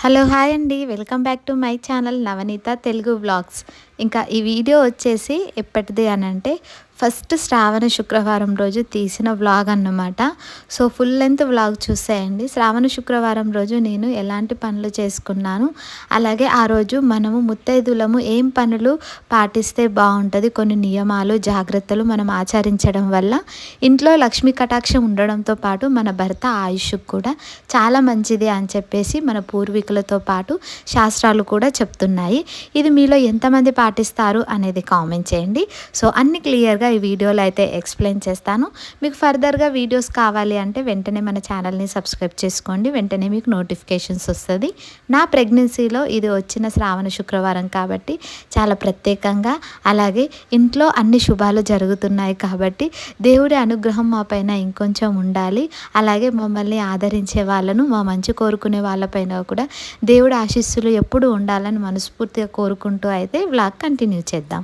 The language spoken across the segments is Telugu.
హలో హాయ్ అండి, welcome back to my channel Navaneetha Telugu vlogs. ఇంకా ఈ వీడియో వచ్చేసి ఎప్పటిది అని అంటే ఫస్ట్ శ్రావణ శుక్రవారం రోజు తీసిన వ్లాగ్ అన్నమాట. సో ఫుల్ లెంత్ వ్లాగ్ చూసేయండి. శ్రావణ శుక్రవారం రోజు నేను ఎలాంటి పనులు చేసుకున్నాను, అలాగే ఆ రోజు మనము ముత్తైదులము ఏం పనులు పాటిస్తే బాగుంటుంది, కొన్ని నియమాలు జాగ్రత్తలు మనం ఆచరించడం వల్ల ఇంట్లో లక్ష్మీ కటాక్షం ఉండడంతో పాటు మన భర్త ఆయుష్ కూడా చాలా మంచిది అని చెప్పేసి మన పూర్వీకులతో పాటు శాస్త్రాలు కూడా చెప్తున్నాయి. ఇది మీలో ఎంతమంది పాటిస్తారు అనేది కామెంట్ చేయండి. సో అన్ని క్లియర్గా ఈ వీడియోలో అయితే ఎక్స్ప్లెయిన్ చేస్తాను. మీకు ఫర్దర్గా వీడియోస్ కావాలి అంటే వెంటనే మన ఛానల్ని సబ్స్క్రైబ్ చేసుకోండి. వెంటనే మీకు నోటిఫికేషన్స్ వస్తుంది. నా ప్రెగ్నెన్సీలో ఇది వచ్చిన శ్రావణ శుక్రవారం కాబట్టి చాలా ప్రత్యేకంగా, అలాగే ఇంట్లో అన్ని శుభాలు జరుగుతున్నాయి కాబట్టి దేవుడి అనుగ్రహం మా పైన ఇంకొంచెం ఉండాలి. అలాగే మమ్మల్ని ఆదరించే వాళ్ళను, మా మంచి కోరుకునే వాళ్ళపైన కూడా దేవుడి ఆశీస్సులు ఎప్పుడు ఉండాలని మనస్ఫూర్తిగా కోరుకుంటూ అయితే వ్లాగ్ కంటిన్యూ చేద్దాం.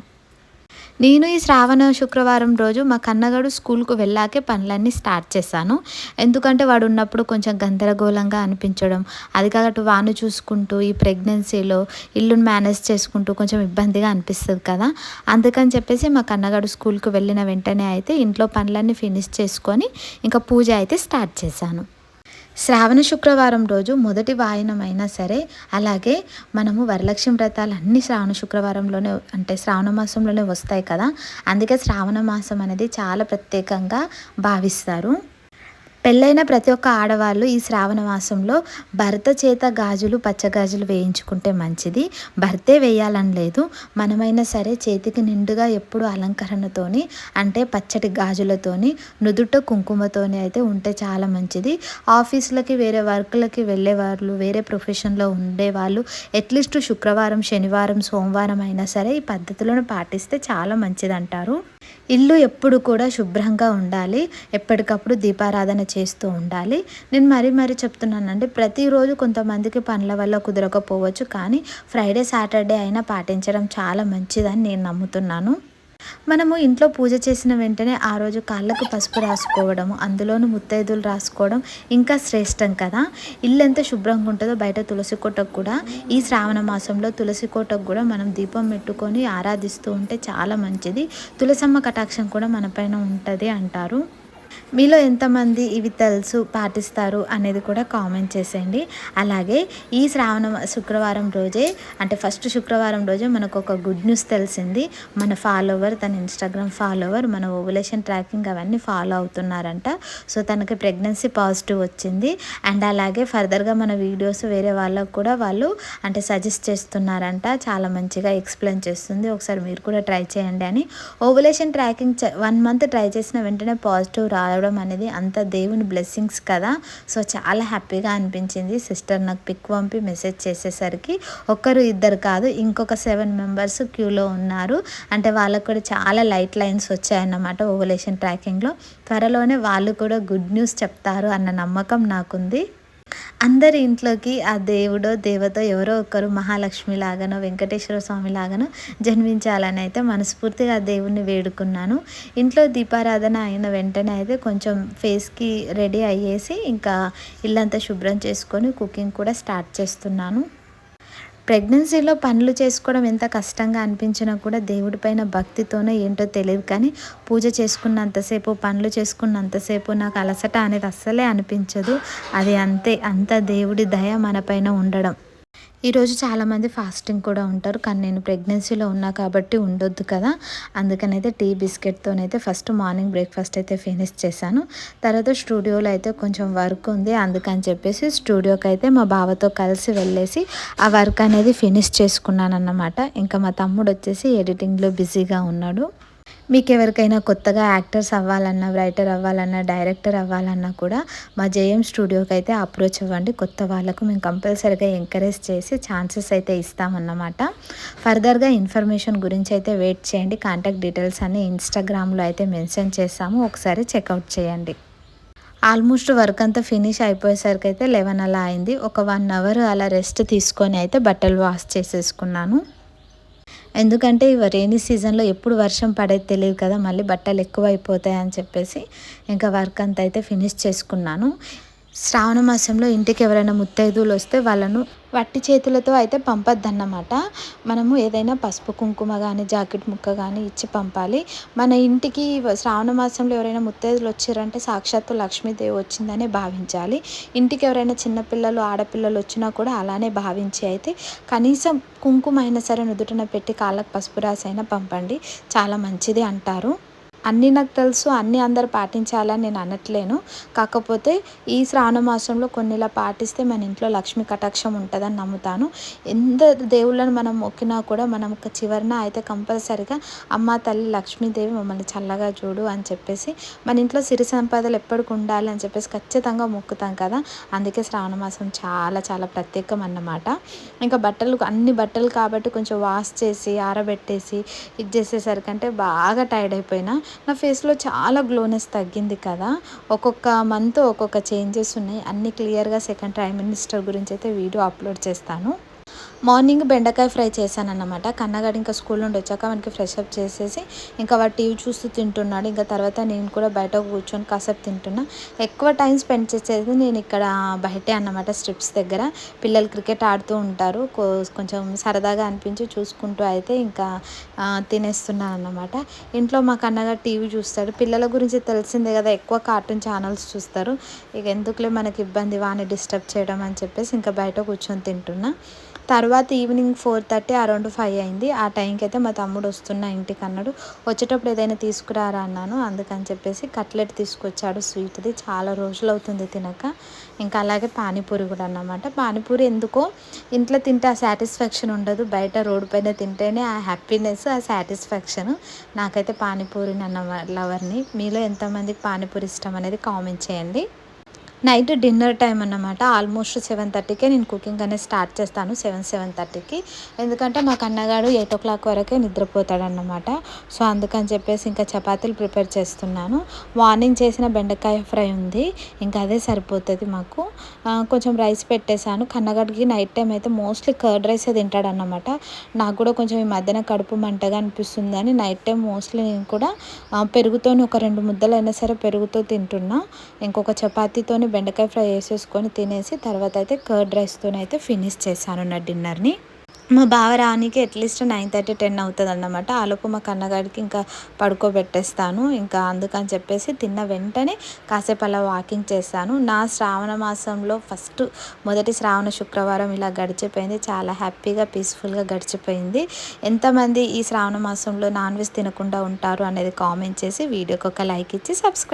నేను ఈ శ్రావణ శుక్రవారం రోజు మా కన్నగాడు స్కూల్కు వెళ్ళాకే పనులన్నీ స్టార్ట్ చేశాను. ఎందుకంటే వాడు ఉన్నప్పుడు కొంచెం గందరగోళంగా అనిపించడం, అది కాక వాను చూసుకుంటూ ఈ ప్రెగ్నెన్సీలో ఇల్లును మేనేజ్ చేసుకుంటూ కొంచెం ఇబ్బందిగా అనిపిస్తుంది కదా. అందుకని చెప్పేసి మా కన్నగాడు స్కూల్కు వెళ్ళిన వెంటనే అయితే ఇంట్లో పనులన్నీ ఫినిష్ చేసుకొని ఇంకా పూజ అయితే స్టార్ట్ చేశాను. శ్రావణ శుక్రవారం రోజు మొదటి వాయనం అయినా సరే, అలాగే మనము వరలక్ష్మి వ్రతాలు అన్ని శ్రావణ శుక్రవారంలోనే అంటే శ్రావణ మాసంలోనే వస్తాయి కదా. అందుకే శ్రావణ మాసం అనేది చాలా ప్రత్యేకంగా భావిస్తారు. పెళ్ళైన ప్రతి ఒక్క ఆడవాళ్ళు ఈ శ్రావణ మాసంలో భర్త చేత గాజులు, పచ్చగాజులు వేయించుకుంటే మంచిది. భర్తే వేయాలని లేదు, మనమైనా సరే చేతికి నిండుగా ఎప్పుడు అలంకరణతోని అంటే పచ్చటి గాజులతోని, నుదుట కుంకుమతోని అయితే ఉంటే చాలా మంచిది. ఆఫీసులకి, వేరే వర్క్లకి వెళ్ళేవాళ్ళు, వేరే ప్రొఫెషన్లో ఉండేవాళ్ళు అట్లీస్ట్ శుక్రవారం, శనివారం, సోమవారం అయినా సరే ఈ పద్ధతులను పాటిస్తే చాలా మంచిది అంటారు. ఇల్లు ఎప్పుడు కూడా శుభ్రంగా ఉండాలి, ఎప్పటికప్పుడు దీపారాధన చేస్తూ ఉండాలి. నేను మరీ చెప్తున్నానండి, ప్రతిరోజు కొంతమందికి పనుల వల్ల కుదరకపోవచ్చు, కానీ ఫ్రైడే, సాటర్డే అయినా పాటించడం చాలా మంచిదని నేను నమ్ముతున్నాను. మనము ఇంట్లో పూజ చేసిన వెంటనే ఆ రోజు కాళ్ళకు పసుపు రాసుకోవడము, అందులోనూ ముత్తైదులు రాసుకోవడం ఇంకా శ్రేష్టం కదా. ఇల్లు ఎంత శుభ్రంగా ఉంటుందో బయట తులసి కోటకు కూడా ఈ శ్రావణ మాసంలో తులసి కోటకు కూడా మనం దీపం పెట్టుకొని ఆరాధిస్తూ ఉంటే చాలా మంచిది. తులసమ్మ కటాక్షం కూడా మన పైన ఉంటుంది అంటారు. మీలో ఎంతమంది ఇవి తెలుసు, పాటిస్తారు అనేది కూడా కామెంట్ చేసేయండి. అలాగే ఈ శ్రావణ శుక్రవారం రోజే అంటే ఫస్ట్ శుక్రవారం రోజే మనకు ఒక గుడ్ న్యూస్ తెలిసింది. మన ఫాలోవర్, తన ఇన్స్టాగ్రామ్ ఫాలోవర్ మన ఓవులేషన్ ట్రాకింగ్ అవన్నీ ఫాలో అవుతున్నారంట. సో తనకి ప్రెగ్నెన్సీ పాజిటివ్ వచ్చింది. అండ్ అలాగే ఫర్దర్గా మన వీడియోస్ వేరే వాళ్ళకు కూడా వాళ్ళు అంటే సజెస్ట్ చేస్తున్నారంట. చాలా మంచిగా ఎక్స్ప్లెయిన్ చేస్తుంది, ఒకసారి మీరు కూడా ట్రై చేయండి అని. ఓవులేషన్ ట్రాకింగ్ 1 month ట్రై చేసిన వెంటనే పాజిటివ్ రావడం అనేది అంత దేవుని బ్లెస్సింగ్స్ కదా. సో చాలా హ్యాపీగా అనిపించింది. సిస్టర్ నాకు పిక్ పంపి మెసేజ్ చేసేసరికి ఒక్కరు ఇద్దరు కాదు, ఇంకొక 7 members క్యూలో ఉన్నారు. అంటే వాళ్ళకు కూడా చాలా లైట్ లైన్స్ వచ్చాయన్నమాట ఓవులేషన్ ట్రాకింగ్లో. త్వరలోనే వాళ్ళు కూడా గుడ్ న్యూస్ చెప్తారు అన్న నమ్మకం నాకుంది. అందరి ఇంట్లోకి ఆ దేవుడో దేవతో ఎవరో ఒకరు మహాలక్ష్మి లాగానో, వెంకటేశ్వర స్వామి లాగానో జన్మించాలని అయితే మనస్ఫూర్తిగా ఆ దేవుణ్ణి వేడుకున్నాను. ఇంట్లో దీపారాధన అయిన వెంటనే అయితే కొంచెం ఫేస్కి రెడీ అయ్యేసి ఇంకా ఇల్లంతా శుభ్రం చేసుకొని కుకింగ్ కూడా స్టార్ట్ చేస్తున్నాను. ప్రెగ్నెన్సీలో పనులు చేసుకోవడం ఎంత కష్టంగా అనిపించినా కూడా దేవుడి పైన భక్తితోనే ఏంటో తెలియదు, కానీ పూజ చేసుకున్నంతసేపు, పనులు చేసుకున్నంతసేపు నాకు అలసట అనేది అస్సలే అనిపించదు. అది అంత దేవుడి దయ మన పైన ఉండడం. ఈరోజు చాలామంది ఫాస్టింగ్ కూడా ఉంటారు, కానీ నేను ప్రెగ్నెన్సీలో ఉన్నా కాబట్టి ఉండొద్దు కదా. అందుకనైతే టీ బిస్కెట్తోనైతే ఫస్ట్ మార్నింగ్ బ్రేక్ఫాస్ట్ అయితే ఫినిష్ చేశాను. తర్వాత స్టూడియోలో అయితే కొంచెం వర్క్ ఉంది, అందుకని చెప్పేసి స్టూడియోకి అయితే మా బావతో కలిసి వెళ్ళేసి ఆ వర్క్ అనేది ఫినిష్ చేసుకున్నాను అన్నమాట. ఇంకా మా తమ్ముడు వచ్చేసి ఎడిటింగ్లో బిజీగా ఉన్నాడు. మీకు ఎవరికైనా కొత్తగా యాక్టర్స్ అవ్వాలన్నా, రైటర్ అవ్వాలన్నా, డైరెక్టర్ అవ్వాలన్నా కూడా మా జేఎం స్టూడియోకి అయితే అప్రోచ్ అవ్వండి. కొత్త వాళ్ళకు మేము కంపల్సరీగా ఎంకరేజ్ చేసి ఛాన్సెస్ అయితే ఇస్తామన్నమాట. ఫర్దర్గా ఇన్ఫర్మేషన్ గురించి అయితే వెయిట్ చేయండి. కాంటాక్ట్ డీటెయిల్స్ అన్ని ఇన్స్టాగ్రామ్లో అయితే మెన్షన్ చేస్తాము, ఒకసారి చెక్అవుట్ చేయండి. ఆల్మోస్ట్ వర్క్ అంతా ఫినిష్ అయిపోయేసరికి అయితే 11 అలా అయింది. ఒక 1 hour అలా రెస్ట్ తీసుకొని అయితే బట్టలు వాష్ చేసేసుకున్నాను. ఎందుకంటే రెయినీ సీజన్లో ఎప్పుడు వర్షం పడేది తెలియదు కదా, మళ్ళీ బట్టలు ఎక్కువ అయిపోతాయి అని చెప్పేసి ఇంకా వర్క్ అంతా అయితే ఫినిష్ చేసుకున్నాను. శ్రావణ మాసంలో ఇంటికి ఎవరైనా ముత్తైదువులు వస్తే వాళ్ళను వట్టి చేతులతో అయితే పంపొద్దన్నమాట. మనము ఏదైనా పసుపు కుంకుమ కానీ జాకెట్ ముక్క కానీ ఇచ్చి పంపాలి. మన ఇంటికి శ్రావణ మాసంలో ఎవరైనా ముత్తైదువులు వచ్చిర్రంటే సాక్షాత్తు లక్ష్మీదేవి వచ్చిందనే భావించాలి. ఇంటికి ఎవరైనా చిన్నపిల్లలు ఆడపిల్లలు వచ్చినా కూడా అలానే భావించి అయితే కనీసం కుంకుమ అయినా సరే నుదుటిన పెట్టి కాళ్ళకు పసుపు రాసి అయినా పంపండి, చాలా మంచిది అంటారు. అన్నీ నాకు తెలుసు, అన్నీ అందరూ పాటించాలని నేను అనట్లేను. కాకపోతే ఈ శ్రావణ మాసంలో కొన్ని ఇలా పాటిస్తే మన ఇంట్లో లక్ష్మీ కటాక్షం ఉంటుందని నమ్ముతాను. ఎంత దేవుళ్ళని మనం మొక్కినా కూడా మనం ఒక చివరన అయితే కంపల్సరిగా అమ్మ తల్లి లక్ష్మీదేవి మమ్మల్ని చల్లగా చూడు అని చెప్పేసి మన ఇంట్లో సిరి సంపదలు ఎప్పటికి ఉండాలి అని చెప్పేసి ఖచ్చితంగా మొక్కుతాం కదా. అందుకే శ్రావణ మాసం చాలా చాలా ప్రత్యేకం అన్నమాట. ఇంకా అన్ని బట్టలు కాబట్టి కొంచెం వాష్ చేసి ఆరబెట్టేసి ఇది చేసేసరికి అంటే బాగా టైర్డ్ అయిపోయినా. నా ఫేస్లో చాలా గ్లోనెస్ తగ్గింది కదా. ఒక్కొక్క మంత్ ఒక్కొక్క చేంజెస్ ఉన్నాయి. అన్నీ క్లియర్గా సెకండ్ ప్రైమ్ మినిస్టర్ గురించి అయితే వీడియో అప్లోడ్ చేస్తాను. మార్నింగ్ బెండకాయ ఫ్రై చేశానన్నమాట. కన్నగాడు ఇంకా స్కూల్ నుండి వచ్చాక మనకి ఫ్రెష్ అప్ చేసేసి ఇంకా వాడు టీవీ చూస్తూ తింటున్నాడు. ఇంకా తర్వాత నేను కూడా బయట కూర్చొని కాసేపు తింటున్నా. ఎక్కువ టైం స్పెండ్ చేసేది నేను ఇక్కడ బయటే అన్నమాట, స్ట్రిప్స్ దగ్గర. పిల్లలు క్రికెట్ ఆడుతూ ఉంటారు. కొంచెం సరదాగా అనిపించి చూసుకుంటూ అయితే ఇంకా తినేస్తున్నాను అన్నమాట. ఇంట్లో మా కన్నగాడు టీవీ చూస్తాడు. పిల్లల గురించి తెలిసిందే కదా, ఎక్కువ కార్టూన్ ఛానల్స్ చూస్తారు. ఇక ఎందుకులే మనకి ఇబ్బంది వాడిని డిస్టర్బ్ చేయడం అని చెప్పేసి ఇంకా బయట కూర్చొని తింటున్నా. తర్వాత ఈవినింగ్ 4:30 అరౌండ్ 5 అయింది. ఆ టైంకి అయితే మా తమ్ముడు వస్తున్నా ఇంటికి అన్నాడు. వచ్చేటప్పుడు ఏదైనా తీసుకురారా అన్నాను. అందుకని చెప్పేసి కట్లెట్ తీసుకొచ్చాడు స్వీట్ది. చాలా రోజులు అవుతుంది తినక. ఇంకా అలాగే పానీపూరి కూడా అన్నమాట. పానీపూరి ఎందుకో ఇంట్లో తింటే ఆ సాటిస్ఫాక్షన్ ఉండదు, బయట రోడ్డు పైన తింటేనే ఆ హ్యాపీనెస్, ఆ సాటిస్ఫాక్షన్. నాకైతే పానీపూరి లవర్ని. మీలో ఎంతమందికి పానీపూరి ఇష్టం అనేది కామెంట్ చేయండి. నైట్ డిన్నర్ టైం అన్నమాట. ఆల్మోస్ట్ 7:30కే నేను కుకింగ్ అనేది స్టార్ట్ చేస్తాను. 7:30కి. ఎందుకంటే మా కన్నగాడు 8 వరకే నిద్రపోతాడన్నమాట. సో అందుకని చెప్పేసి ఇంకా చపాతీలు ప్రిపేర్ చేస్తున్నాను. మార్నింగ్ చేసిన బెండకాయ ఫ్రై ఉంది, ఇంకా అదే సరిపోతుంది మాకు. కొంచెం రైస్ పెట్టేశాను. కన్నగాడికి నైట్ టైం అయితే మోస్ట్లీ కర్డ్ రైసే తింటాడన్నమాట. నాకు కూడా కొంచెం ఈ మధ్యన కడుపు మంటగా అనిపిస్తుంది అని నైట్ టైం మోస్ట్లీ నేను కూడా పెరుగుతోని ఒక 2 ముద్దలైనా సరే పెరుగుతో తింటున్నా. ఇంకొక చపాతీతోని బెండకాయ ఫ్రై వేసేసుకొని తినేసి తర్వాత అయితే కర్డ్ రైస్తో అయితే ఫినిష్ చేశాను నా డిన్నర్ని. మా బావ రానికి అట్లీస్ట్ 9:30, 10 అవుతుంది అన్నమాట. ఆలోపు మా కన్నగాడికి ఇంకా పడుకోబెట్టేస్తాను. ఇంకా అందుకని చెప్పేసి తిన్న వెంటనే కాసేపు అలా వాకింగ్ చేశాను. నా శ్రావణ మాసంలో మొదటి శ్రావణ శుక్రవారం ఇలా గడిచిపోయింది. చాలా హ్యాపీగా పీస్ఫుల్గా గడిచిపోయింది. ఎంతమంది ఈ శ్రావణ మాసంలో నాన్ వెజ్ తినకుండా ఉంటారు అనేది కామెంట్ చేసి వీడియోకి ఒక లైక్ ఇచ్చి సబ్స్క్రైబ్